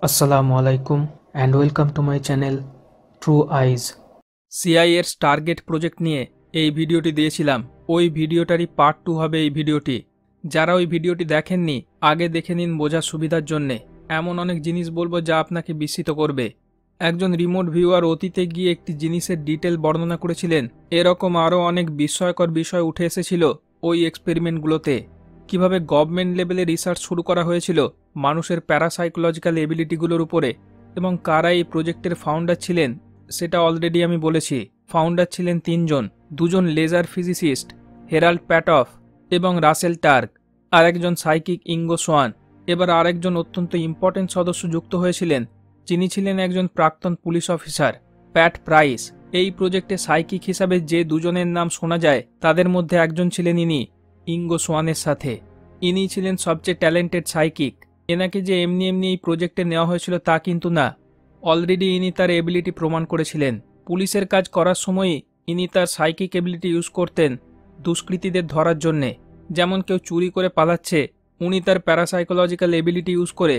Assalamu alaikum and welcome to my channel True Eyes. সিআইএর target project নিয়ে এই ভিডিওটি দিয়েছিলাম। ওই ভিডিওটারই পার্ট 2 হবে এই ভিডিওটি। যারা ওই ভিডিওটি দেখেননি আগে দেখে নিন বোঝার সুবিধার জন্যে। এমন অনেক জিনিস বলবো যা আপনাকে বিস্মিত করবে। একজন রিমোট ভিউয়ার অতীতে গিয়ে একটি জিনিসের ডিটেল বর্ণনা করেছিলেন। এরকম আরও অনেক বিস্ময়কর বিষয় উঠে এসেছিল ওই এক্সপেরিমেন্টগুলোতে। কিভাবে গভর্নমেন্ট লেভেলে রিসার্চ শুরু করা হয়েছিল মানুষের প্যারাসাইকোলজিক্যাল এবিলিটিগুলোর উপরে, এবং কারা এই প্রজেক্টের ফাউন্ডার ছিলেন সেটা অলরেডি আমি বলেছি। ফাউন্ডার ছিলেন তিনজন, দুজন লেজার ফিজিসিস্ট হেরাল্ড প্যাটফ এবং রাসেল টার্ক, আর একজন সাইকিক ইঙ্গো সোয়ান। এবার আরেকজন অত্যন্ত ইম্পর্টেন্ট সদস্য যুক্ত হয়েছিলেন, যিনি ছিলেন একজন প্রাক্তন পুলিশ অফিসার প্যাট প্রাইস। এই প্রজেক্টে সাইকিক হিসাবে যে দুজনের নাম শোনা যায় তাদের মধ্যে একজন ছিলেন ইনি ইঙ্গো সোয়ানের সাথে। ইনি ছিলেন সবচেয়ে ট্যালেন্টেড সাইকিক। এনাকে যে এমনি এমনি এই প্রজেক্টে নেওয়া হয়েছিল তা কিন্তু না, অলরেডি ইনি তার এবিলিটি প্রমাণ করেছিলেন। পুলিশের কাজ করার সময়ই ইনি তার সাইকিক এবিলিটি ইউজ করতেন দুষ্কৃতীদের ধরার জন্যে। যেমন কেউ চুরি করে পালাচ্ছে, উনি তার প্যারাসাইকোলজিক্যাল এবিলিটি ইউজ করে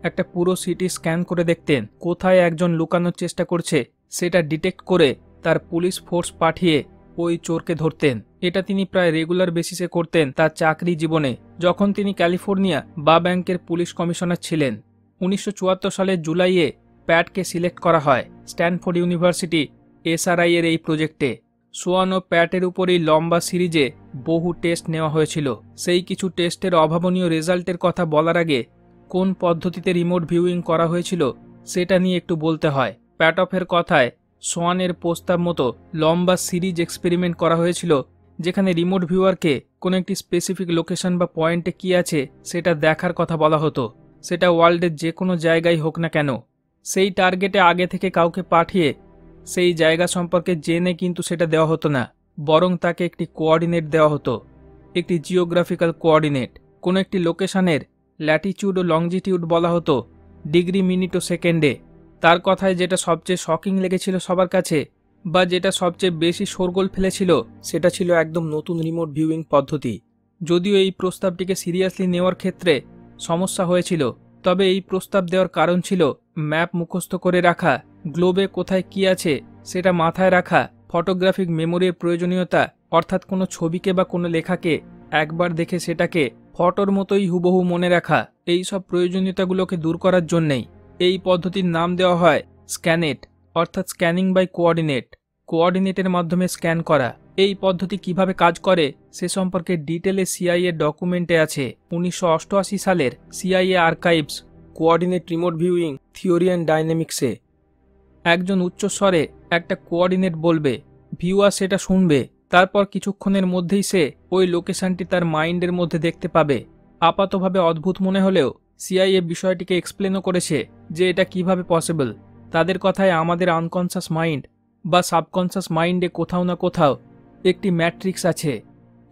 একটা পুরো সিটি স্ক্যান করে দেখতেন কোথায় একজন লুকানোর চেষ্টা করছে, সেটা ডিটেক্ট করে তার পুলিশ ফোর্স পাঠিয়ে ওই চোরকে ধরতেন। এটা তিনি প্রায় রেগুলার বেসিসে করতেন তার চাকরি জীবনে, যখন তিনি ক্যালিফোর্নিয়া বা ব্যাংকের পুলিশ কমিশনার ছিলেন। 1974 সালের জুলাইয়ে প্যাটকে সিলেক্ট করা হয় স্ট্যানফোর্ড ইউনিভার্সিটি এসআরআই এর এই প্রজেক্টে। সোয়ান ও প্যাটের উপরেই লম্বা সিরিজে বহু টেস্ট নেওয়া হয়েছিল। সেই কিছু টেস্টের অভাবনীয় রেজাল্টের কথা বলার আগে কোন পদ্ধতিতে রিমোট ভিউইং করা হয়েছিল সেটা নিয়ে একটু বলতে হয়। প্যাটফের কথায় সোয়ানের প্রস্তাব মতো লম্বা সিরিজ এক্সপেরিমেন্ট করা হয়েছিল, যেখানে রিমোট ভিউয়ারকে কোনো একটি স্পেসিফিক লোকেশন বা পয়েন্টে কী আছে সেটা দেখার কথা বলা হতো, সেটা ওয়ার্ল্ডের যে কোনো জায়গায় হোক না কেন। সেই টার্গেটে আগে থেকে কাউকে পাঠিয়ে সেই জায়গা সম্পর্কে জেনে কিন্তু সেটা দেওয়া হতো না, বরং তাকে একটি কোঅর্ডিনেট দেওয়া হতো, একটি জিওগ্রাফিক্যাল কোঅর্ডিনেট। কোনো একটি লোকেশনের ল্যাটিটিউড ও লংজিটিউড বলা হতো ডিগ্রি, মিনিট ও সেকেন্ডে। তার কথায় যেটা সবচেয়ে শকিং লেগেছিল সবার কাছে, বা যেটা সবচেয়ে বেশি শোরগোল ফেলেছিল, সেটা ছিল একদম নতুন রিমোট ভিউইং পদ্ধতি। যদিও এই প্রস্তাবটিকে সিরিয়াসলি নেওয়ার ক্ষেত্রে সমস্যা হয়েছিল, তবে এই প্রস্তাব দেওয়ার কারণ ছিল ম্যাপ মুখস্থ করে রাখা, গ্লোবে কোথায় কি আছে সেটা মাথায় রাখা, ফটোগ্রাফিক মেমোরির প্রয়োজনীয়তা, অর্থাৎ কোনো ছবিকে বা কোনো লেখাকে একবার দেখে সেটাকে ফটোর মতোই হুবহু মনে রাখা। এই সব প্রয়োজনীয়তাগুলোকে দূর করার জন্যেই এই পদ্ধতির নাম দেওয়া হয় স্ক্যানেট, অর্থাৎ স্ক্যানিং বাই কোঅর্ডিনেট। কোঅর্ডিনেটের মাধ্যমে স্ক্যান করা। এই পদ্ধতি কিভাবে কাজ করে সে সম্পর্কে ডিটেলে সিআইএ ডকুমেন্টে আছে। 1988 সালের CIA archives coordinate remote viewing theory and ডাইনামিক্সে একজন উচ্চস্বরে একটা কোঅর্ডিনেট বলবে, ভিউয়ার সেটা শুনবে, তারপর কিছুক্ষণের মধ্যেই সে ওই লোকেশনটি তার মাইন্ডের মধ্যে দেখতে পাবে। আপাতভাবে অদ্ভুত মনে হলেও সিআইএ বিষয়টিকে এক্সপ্লেনও করেছে যে এটা কিভাবে পসিবল। তাদের কথায় আমাদের আনকনশাস মাইন্ড বা সাবকনশাস মাইন্ডে কোথাও না কোথাও একটি ম্যাট্রিক্স আছে।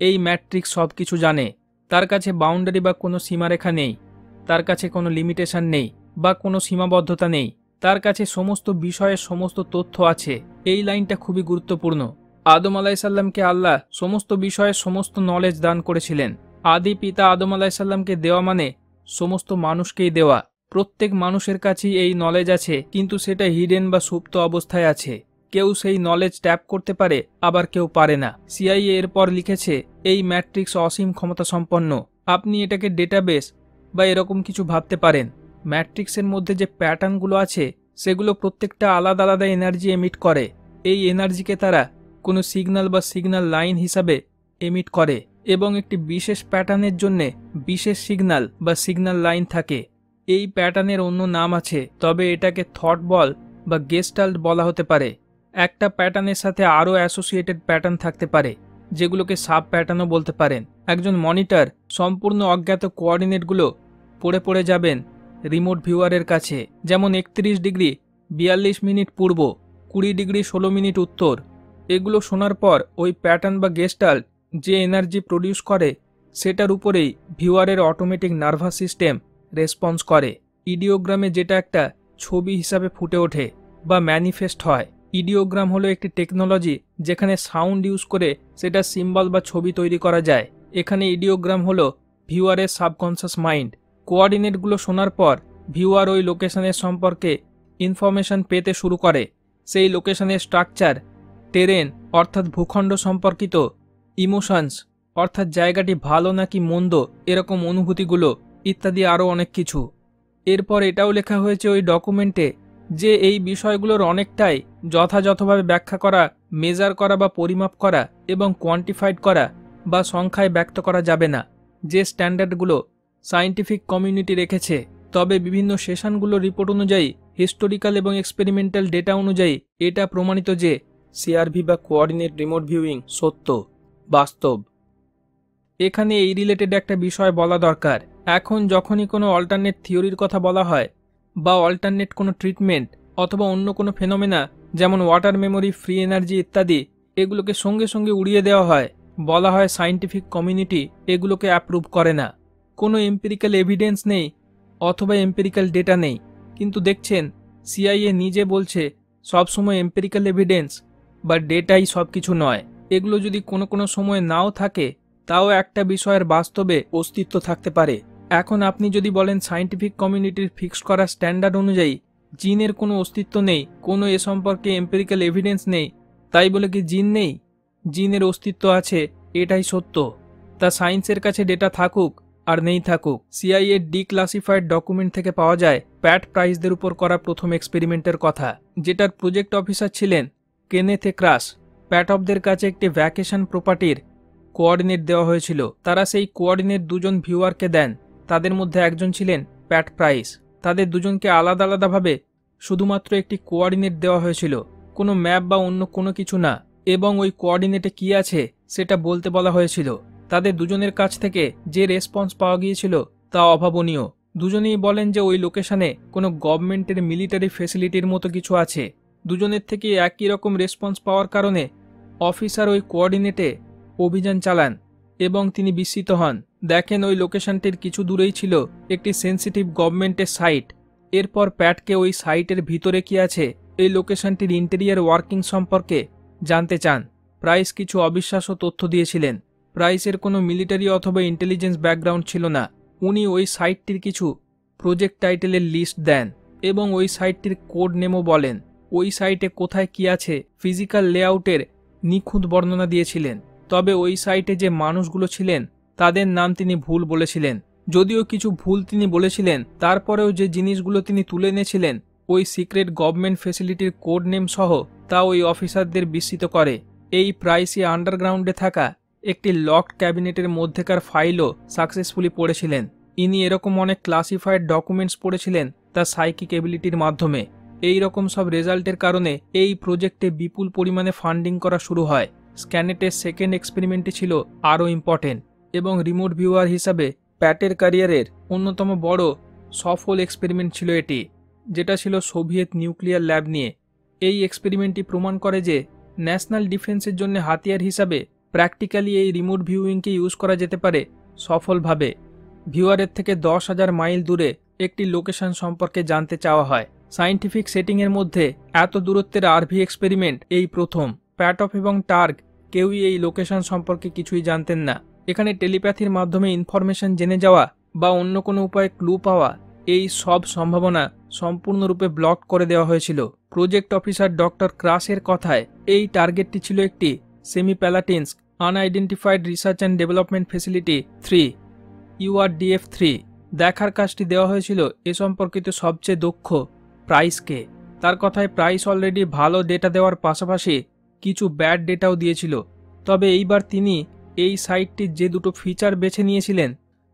এই ম্যাট্রিক্স সব কিছু জানে। তার কাছে বাউন্ডারি বা কোনো সীমারেখা নেই, তার কাছে কোনো লিমিটেশন নেই বা কোনো সীমাবদ্ধতা নেই। তার কাছে সমস্ত বিষয়ের সমস্ত তথ্য আছে। এই লাইনটা খুবই গুরুত্বপূর্ণ। আদম আলাইসাল্লামকে আল্লাহ সমস্ত বিষয়ের সমস্ত নলেজ দান করেছিলেন। আদি পিতা আদম আলাইসাল্লামকে দেওয়া মানে সমস্ত মানুষকেই দেওয়া। প্রত্যেক মানুষের কাছেই এই নলেজ আছে, কিন্তু সেটা হিডেন বা সুপ্ত অবস্থায় আছে। কেউ সেই নলেজ ট্যাপ করতে পারে, আবার কেউ পারে না। সিআইএ এরপর লিখেছে এই ম্যাট্রিক্স অসীম ক্ষমতা সম্পন্ন। আপনি এটাকে ডেটাবেস বা এরকম কিছু ভাবতে পারেন। ম্যাট্রিক্সের মধ্যে যে প্যাটার্নগুলো আছে সেগুলো প্রত্যেকটা আলাদা আলাদা এনার্জি এমিট করে। এই এনার্জিকে তারা কোনো সিগন্যাল বা সিগন্যাল লাইন হিসাবে এমিট করে, এবং একটি বিশেষ প্যাটার্নের জন্যে বিশেষ সিগন্যাল বা সিগন্যাল লাইন থাকে। এই প্যাটার্নের অন্য নাম আছে, তবে এটাকে থট বল বা গেস্টাল্ট বলা হতে পারে। একটা প্যাটার্নের সাথে আরও অ্যাসোসিয়েটেড প্যাটার্ন থাকতে পারে, যেগুলোকে সাব প্যাটার্নও বলতে পারেন। একজন মনিটর সম্পূর্ণ অজ্ঞাত কোঅর্ডিনেটগুলো পড়ে পড়ে যাবেন রিমোট ভিউয়ারের কাছে, যেমন 31 ডিগ্রি 42 মিনিট পূর্ব, 20 ডিগ্রি 16 মিনিট উত্তর। এগুলো শোনার পর ওই প্যাটার্ন বা গেস্টাল্ট যে এনার্জি প্রডিউস করে সেটার উপরেই ভিউয়ারের অটোমেটিক নার্ভাস সিস্টেম রেসপন্স করে। ইডিওগ্রামে যেটা একটা ছবি হিসাবে ফুটে ওঠে বা ম্যানিফেস্ট হয়। ইডিওগ্রাম হলো একটি টেকনোলজি যেখানে সাউন্ড ইউজ করে সেটা সিম্বল বা ছবি তৈরি করা যায়। এখানে ইডিওগ্রাম হলো ভিউয়ারের সাবকনশাস মাইন্ড। কোঅর্ডিনেটগুলো শোনার পর ভিউয়ার ওই লোকেশনের সম্পর্কে ইনফরমেশন পেতে শুরু করে। সেই লোকেশনের স্ট্রাকচার, টেরেন অর্থাৎ ভূখণ্ড সম্পর্কিত, ইমোশনস অর্থাৎ জায়গাটি ভালো নাকি মন্দ এরকম অনুভূতিগুলো ইত্যাদি আরও অনেক কিছু। এরপর এটাও লেখা হয়েছে ওই ডকুমেন্টে যে এই বিষয়গুলোর অনেকটাই যথাযথভাবে ব্যাখ্যা করা, মেজার করা বা পরিমাপ করা এবং কোয়ান্টিফাইড করা বা সংখ্যায় ব্যক্ত করা যাবে না। যে স্ট্যান্ডার্ডগুলো সায়েন্টিফিক কমিউনিটি রেখেছে, তবে বিভিন্ন সেশনগুলোর রিপোর্ট অনুযায়ী, হিস্টোরিক্যাল এবং এক্সপেরিমেন্টাল ডেটা অনুযায়ী এটা প্রমাণিত যে সিআরভি বা কোঅর্ডিনেট রিমোট ভিউইং সত্য, বাস্তব। এখানে এই রিলেটেড একটা বিষয় বলা দরকার। এখন যখনই কোনো অল্টারনেট থিওরির কথা বলা হয় বা অল্টারনেট কোনো ট্রিটমেন্ট অথবা অন্য কোনো ফেনোমেনা যেমন ওয়াটার মেমোরি, ফ্রি এনার্জি ইত্যাদি, এগুলোকে সঙ্গে সঙ্গে উড়িয়ে দেওয়া হয়, বলা হয় সায়েন্টিফিক কমিউনিটি এগুলোকে অ্যাপ্রুভ করে না, কোনো এম্পিরিক্যাল এভিডেন্স নেই অথবা এম্পিরিক্যাল ডেটা নেই। কিন্তু দেখছেন সিআইএ নিজে বলছে সবসময় এম্পিরিক্যাল এভিডেন্স বা ডেটাই সব কিছু নয়। এগুলো যদি কোনো কোনো সময় নাও থাকে, তাও একটা বিষয়ের বাস্তবে অস্তিত্ব থাকতে পারে। এখন আপনি যদি বলেন সায়েন্টিফিক কমিউনিটির ফিক্সড করা স্ট্যান্ডার্ড অনুযায়ী জিনের কোনো অস্তিত্ব নেই, কোনো এ সম্পর্কে এম্পিরিক্যাল এভিডেন্স নেই, তাই বলে কি জিন নেই? জিনের অস্তিত্ব আছে, এটাই সত্য। তা সায়েন্সের কাছে ডেটা থাকুক আর নেই থাকুক, সিআইএ ডিক্লাসিফাইড ডকুমেন্ট থেকে পাওয়া যায় প্যাট প্রাইসদের উপর করা প্রথম এক্সপেরিমেন্টের কথা, যেটার প্রজেক্ট অফিসার ছিলেন কেনেথ এ ক্রাস। প্যাটঅফদের কাছে একটি ভ্যাকেশন প্রপার্টির কোঅর্ডিনেট দেওয়া হয়েছিল। তারা সেই কোঅর্ডিনেট দুজন ভিউয়ারকে দেন। তাদের মধ্যে একজন ছিলেন প্যাট প্রাইস। তাদের দুজনকে আলাদা আলাদাভাবে শুধুমাত্র একটি কোঅর্ডিনেট দেওয়া হয়েছিল, কোনো ম্যাপ বা অন্য কোনো কিছু না, এবং ওই কোঅর্ডিনেটে কি আছে সেটা বলতে বলা হয়েছিল। তাদের দুজনের কাছ থেকে যে রেসপন্স পাওয়া গিয়েছিল তা অভাবনীয়। দুজনেই বলেন যে ওই লোকেশনে কোনো গভর্নমেন্টের মিলিটারি ফেসিলিটির মতো কিছু আছে। দুজনের থেকে একই রকম রেসপন্স পাওয়ার কারণে অফিসার ওই কোঅর্ডিনেটে অভিযান চালান এবং তিনি বিস্মিত হন। দেখেন ওই লোকেশনটির কিছু দূরেই ছিল একটি সেন্সিটিভ গভর্নমেন্টের সাইট। এরপর প্যাটকে ওই সাইটের ভিতরে কি আছে, এই লোকেশনটির ইন্টেরিয়ার ওয়ার্কিং সম্পর্কে জানতে চান। প্রাইস কিছু অবিশ্বাস্য তথ্য দিয়েছিলেন। প্রাইসের কোনো মিলিটারি অথবা ইন্টেলিজেন্স ব্যাকগ্রাউন্ড ছিল না। উনি ওই সাইটটির কিছু প্রজেক্ট টাইটেলের লিস্ট দেন এবং ওই সাইটটির কোড নেমও বলেন। ওই সাইটে কোথায় কি আছে ফিজিক্যাল লেআউটের নিখুঁত বর্ণনা দিয়েছিলেন। তবে ওই সাইটে যে মানুষগুলো ছিলেন তাদের নাম তিনি ভুল বলেছিলেন। যদিও কিছু ভুল তিনি বলেছিলেন, তারপরেও যে জিনিসগুলো তিনি তুলে এনেছিলেন ওই সিক্রেট গভর্নমেন্ট ফ্যাসিলিটির কোড নেম সহ, তা ওই অফিসারদের বিস্মিত করে। এই প্রাইসই আন্ডারগ্রাউন্ডে থাকা একটি লকড ক্যাবিনেটের মধ্যেকার ফাইলও সাকসেসফুলি পড়েছিলেন। ইনি এরকম অনেক ক্লাসিফাইড ডকুমেন্টস পড়েছিলেন তার সাইকিক এবিলিটির মাধ্যমে। এই রকম সব রেজাল্টের কারণে এই প্রজেক্টে বিপুল পরিমাণে ফান্ডিং করা শুরু হয়। স্ক্যানেটের সেকেন্ড এক্সপেরিমেন্টটি ছিল আরও ইম্পর্টেন্ট এবং রিমোট ভিউয়ার হিসাবে প্যাটের ক্যারিয়ারের অন্যতম বড় সফল এক্সপেরিমেন্ট ছিল এটি, যেটা ছিল সোভিয়েত নিউক্লিয়ার ল্যাব নিয়ে। এই এক্সপেরিমেন্টটি প্রমাণ করে যে ন্যাশনাল ডিফেন্সের জন্য হাতিয়ার হিসাবে প্র্যাকটিক্যালি এই রিমোট ভিউইংকে ইউজ করা যেতে পারে সফলভাবে। ভিউয়ারের থেকে 10,000 মাইল দূরে একটি লোকেশন সম্পর্কে জানতে চাওয়া হয়। সায়েন্টিফিক সেটিংয়ের মধ্যে এত দূরত্বের আরভি এক্সপেরিমেন্ট এই প্রথম। প্যাটঅফ এবং টার্গ কেউই এই লোকেশন সম্পর্কে কিছুই জানতেন না। এখানে টেলিপ্যাথির মাধ্যমে ইনফরমেশন জেনে যাওয়া বা অন্য কোনো উপায়ে ক্লু পাওয়া, এই সব সম্ভাবনা সম্পূর্ণরূপে ব্লক করে দেওয়া হয়েছিল। প্রজেক্ট অফিসার ডক্টর ক্রাসের কথায় এই টার্গেটটি ছিল একটি Semipalatinsk unidentified research and development facility 3 URDF-3। দেখার কাজটি দেওয়া হয়েছিল এ সম্পর্কিত সবচেয়ে দক্ষ প্রাইসকে। তার কথায় প্রাইস অলরেডি ভালো ডেটা দেওয়ার পাশাপাশি কিছু ব্যাড ডেটাও দিয়েছিল। তবে এইবার তিনি এই সাইটটির যে দুটো ফিচার বেছে নিয়েছিলেন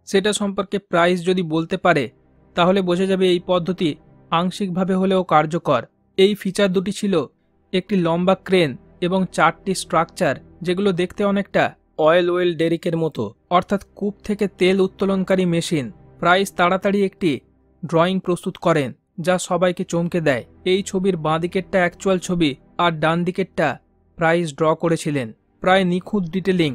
সেটা সম্পর্কে প্রাইস যদি বলতে পারে তাহলে বোঝা যাবে এই পদ্ধতি আংশিকভাবে হলেও কার্যকর। এই ফিচার দুটি ছিল একটি লম্বা ক্রেন এবং 4টি স্ট্রাকচার, যেগুলো দেখতে অনেকটা অয়েল ওয়েল ডেরিকের মতো, অর্থাৎ কূপ থেকে তেল উত্তোলনকারী মেশিন। প্রাইস তাড়াতাড়ি একটি ড্রয়িং প্রস্তুত করেন যা সবাইকে চমকে দেয়। এই ছবির বাঁ দিকেরটা অ্যাকচুয়াল ছবি আর ডান দিকেরটা প্রাইস ড্র করেছিলেন। প্রায় নিখুঁত ডিটেলিং।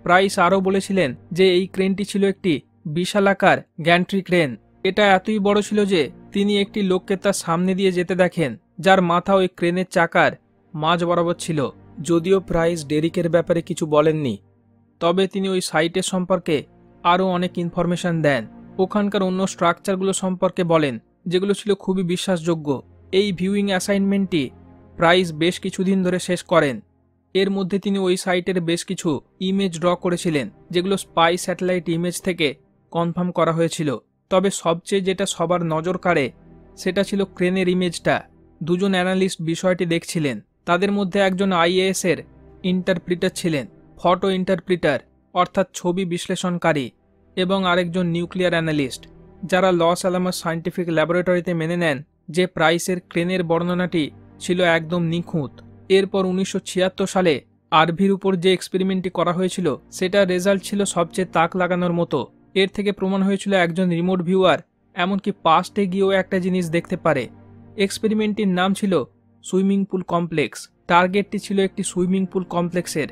প্রাইস আরও বলেছিলেন যে এই ক্রেনটি ছিল একটি বিশালাকার গ্যান্ট্রি ক্রেন। এটা এতই বড় ছিল যে তিনি একটি লোককে তার সামনে দিয়ে যেতে দেখেন, যার মাথা ওই ক্রেনের চাকার মাঝ বরাবর ছিল। যদিও প্রাইস ডেরিকের ব্যাপারে কিছু বলেননি, তবে তিনি ওই সাইটের সম্পর্কে আরও অনেক ইনফরমেশন দেন। ওখানকার অন্য স্ট্রাকচারগুলো সম্পর্কে বলেন যেগুলো ছিল খুবই বিশ্বাসযোগ্য। এই ভিউইং অ্যাসাইনমেন্টটি প্রাইস বেশ কিছুদিন ধরে শেষ করেন। এর মধ্যে তিনি ওই সাইটের বেশ কিছু ইমেজ ড্র করেছিলেন, যেগুলো স্পাই স্যাটেলাইট ইমেজ থেকে কনফার্ম করা হয়েছিল। তবে সবচেয়ে যেটা সবার নজর কাড়ে সেটা ছিল ক্রেনের ইমেজটা। দুজন অ্যানালিস্ট বিষয়টি দেখছিলেন। তাদের মধ্যে একজন আইএএস এর ইন্টারপ্রিটার ছিলেন, ফটো ইন্টারপ্রিটার অর্থাৎ ছবি বিশ্লেষণকারী, এবং আরেকজন নিউক্লিয়ার অ্যানালিস্ট, যারা লস অ্যালামাস সায়েন্টিফিক ল্যাবরেটরিতে মেনে নেন যে প্রাইসের ক্রেনের বর্ণনাটি ছিল একদম নিখুঁত। এরপর 1976 সালে আরভির উপর যে এক্সপেরিমেন্টটি করা হয়েছিল সেটার রেজাল্ট ছিল সবচেয়ে তাক লাগানোর মতো। এর থেকে প্রমাণ হয়েছিল একজন রিমোট ভিউয়ার এমনকি পাস্টে গিয়েও একটা জিনিস দেখতে পারে। এক্সপেরিমেন্টটির নাম ছিল সুইমিং পুল কমপ্লেক্স। টার্গেটটি ছিল একটি সুইমিং পুল কমপ্লেক্সের,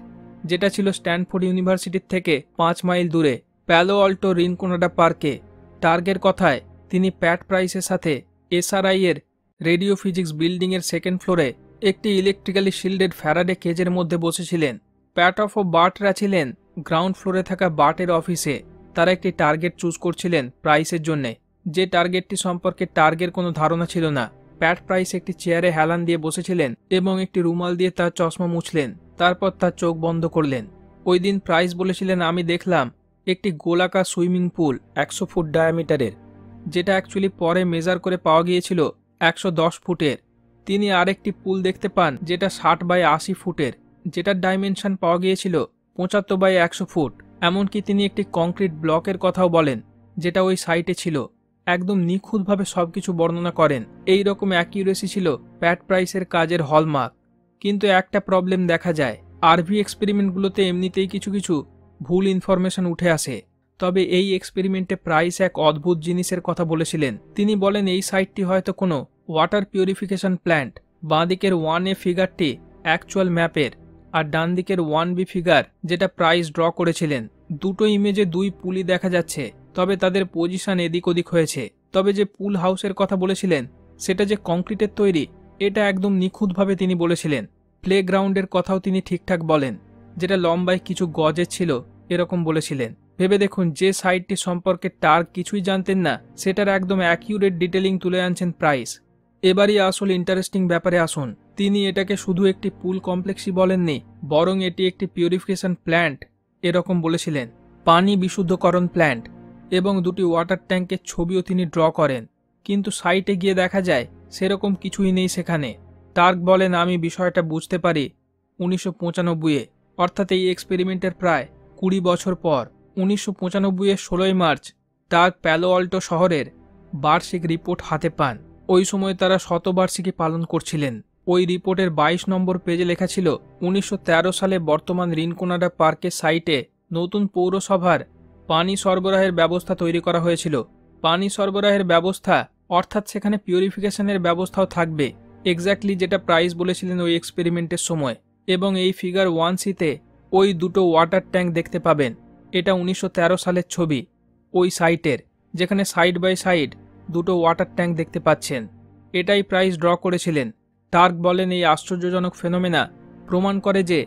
যেটা ছিল স্ট্যানফোর্ড ইউনিভার্সিটির থেকে 5 মাইল দূরে প্যালো অল্টো রিনকোনাডা পার্কে। টার্গের কথায় তিনি প্যাট প্রাইসের সাথে এসআরআই এর রেডিও ফিজিক্স বিল্ডিংয়ের সেকেন্ড ফ্লোরে একটি ইলেকট্রিক্যালি শিল্ডেড ফ্যারাডে কেজের মধ্যে বসেছিলেন। প্যাটফ ও বার্টরা ছিলেন গ্রাউন্ড ফ্লোরে থাকা বার্টের অফিসে। তারা একটি টার্গেট চুজ করছিলেন প্রাইসের জন্যে, যে টার্গেটটি সম্পর্কে টার্গের কোনো ধারণা ছিল না। প্যাট প্রাইস একটি চেয়ারে হেলান দিয়ে বসেছিলেন এবং একটি রুমাল দিয়ে তার চশমা মুছলেন, তারপর তার চোখ বন্ধ করলেন। ওই দিন প্রাইস বলেছিলেন, আমি দেখলাম একটি গোলাকার সুইমিং পুল 100 ফুট ডায়ামিটারের, যেটা অ্যাকচুয়ালি পরে মেজার করে পাওয়া গিয়েছিল 110 ফুটের। তিনি আরেকটি পুল দেখতে পান যেটা 60 বাই 80 ফুটের, যেটার ডাইমেনশন পাওয়া গিয়েছিল 75 বাই 100 ফুট। এমনকি তিনি একটি কংক্রিট ব্লকের কথাও বলেন, যেটা ওই সাইটে ছিল। একদম নিখুঁতভাবে সবকিছু বর্ণনা করেন। এই রকম অ্যাকিউরেসি ছিল প্যাট প্রাইসের কাজের হলমার্ক। কিন্তু একটা প্রবলেম দেখা যায়, আরভি এক্সপেরিমেন্টগুলোতে এমনিতেই কিছু কিছু ভুল ইনফরমেশন উঠে আসে। তবে এই এক্সপেরিমেন্টে প্রাইস এক অদ্ভুত জিনিসের কথা বলেছিলেন। তিনি বলেন এই সাইটটি হয়তো কোনো ওয়াটার পিউরিফিকেশন প্ল্যান্ট। বাঁ দিকের 1A ফিগারটি অ্যাকচুয়াল ম্যাপের, আর ডান দিকের 1B ফিগার যেটা প্রাইস ড্র করেছিলেন। দুটো ইমেজে দুই পুলই দেখা যাচ্ছে, তবে তাদের পজিশন এদিক ওদিক হয়েছে। তবে যে পুল হাউসের কথা বলেছিলেন সেটা যে কংক্রিটের তৈরি, এটা একদম নিখুঁতভাবে তিনি বলেছিলেন। প্লেগ্রাউন্ডের কথাও তিনি ঠিকঠাক বলেন, যেটা লম্বায় কিছু গজের ছিল এরকম বলেছিলেন। ভেবে দেখুন, যে সাইটটি সম্পর্কে টার্গ কিছুই জানতেন না, সেটার একদম অ্যাকিউরেট ডিটেলিং তুলে আনছেন প্রাইস। এবারই আসলে ইন্টারেস্টিং ব্যাপারে আসুন। তিনি এটাকে শুধু একটি পুল কমপ্লেক্সই বলেননি, বরং এটি একটি পিউরিফিকেশন প্ল্যান্ট এরকম বলেছিলেন, পানি বিশুদ্ধকরণ প্ল্যান্ট, এবং দুটি ওয়াটার ট্যাঙ্কের ছবিও তিনি ড্র করেন। কিন্তু সাইটে গিয়ে দেখা যায় সেরকম কিছুই নেই সেখানে। টার্গ বলেন, আমি বিষয়টা বুঝতে পারি 1995-এ, অর্থাৎ এই এক্সপেরিমেন্টের প্রায় 20 বছর পর। 1995-এর 16 মার্চ টার্গ প্যালো অল্টো শহরের বার্ষিক রিপোর্ট হাতে পান। ওই সময় তারা শতবার্ষিকী পালন করছিলেন। ওই রিপোর্টের 22 নম্বর পেজে লেখা ছিল, 1913 সালে বর্তমান রিনকোনাডা পার্কের সাইটে নতুন পৌরসভার পানি সরবরাহের ব্যবস্থা তৈরি করা হয়েছিল। পানি সরবরাহের ব্যবস্থা অর্থাৎ সেখানে পিউরিফিকেশনের ব্যবস্থাও থাকবে, এক্স্যাক্টলি যেটা প্রাইস বলেছিলেন ওই এক্সপেরিমেন্টের সময়। এবং এই ফিগার 1C-তে ওই দুটো ওয়াটার ট্যাঙ্ক দেখতে পাবেন। এটা 1913 সালের ছবি ওই সাইটের, যেখানে সাইড বাই সাইড দুটো ওয়াটার ট্যাঙ্ক দেখতে পাচ্ছেন। এটাই প্রাইস ড্র করেছিলেন। টার্গ বলেন, এই আশ্চর্যজনক ফেনোমেনা প্রমাণ করে যে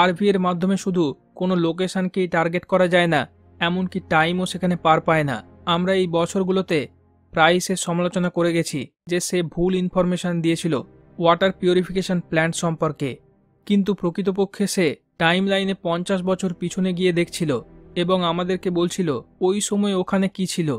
আরভি এর মাধ্যমে শুধু কোনো লোকেশনকেই টার্গেট করা যায় না, এমনকি টাইমও সেখানে পার পায় না। আমরা এই বছরগুলোতে প্রাইসের সমালোচনা করে গেছি যে সে ভুল ইনফরমেশন দিয়েছিল ওয়াটার পিউরিফিকেশন প্ল্যান্ট সম্পর্কে, কিন্তু প্রকৃতপক্ষে সে টাইম লাইনে 50 বছর পিছনে গিয়ে দেখছিল এবং আমাদেরকে বলছিল ওই সময় ওখানে কি ছিল।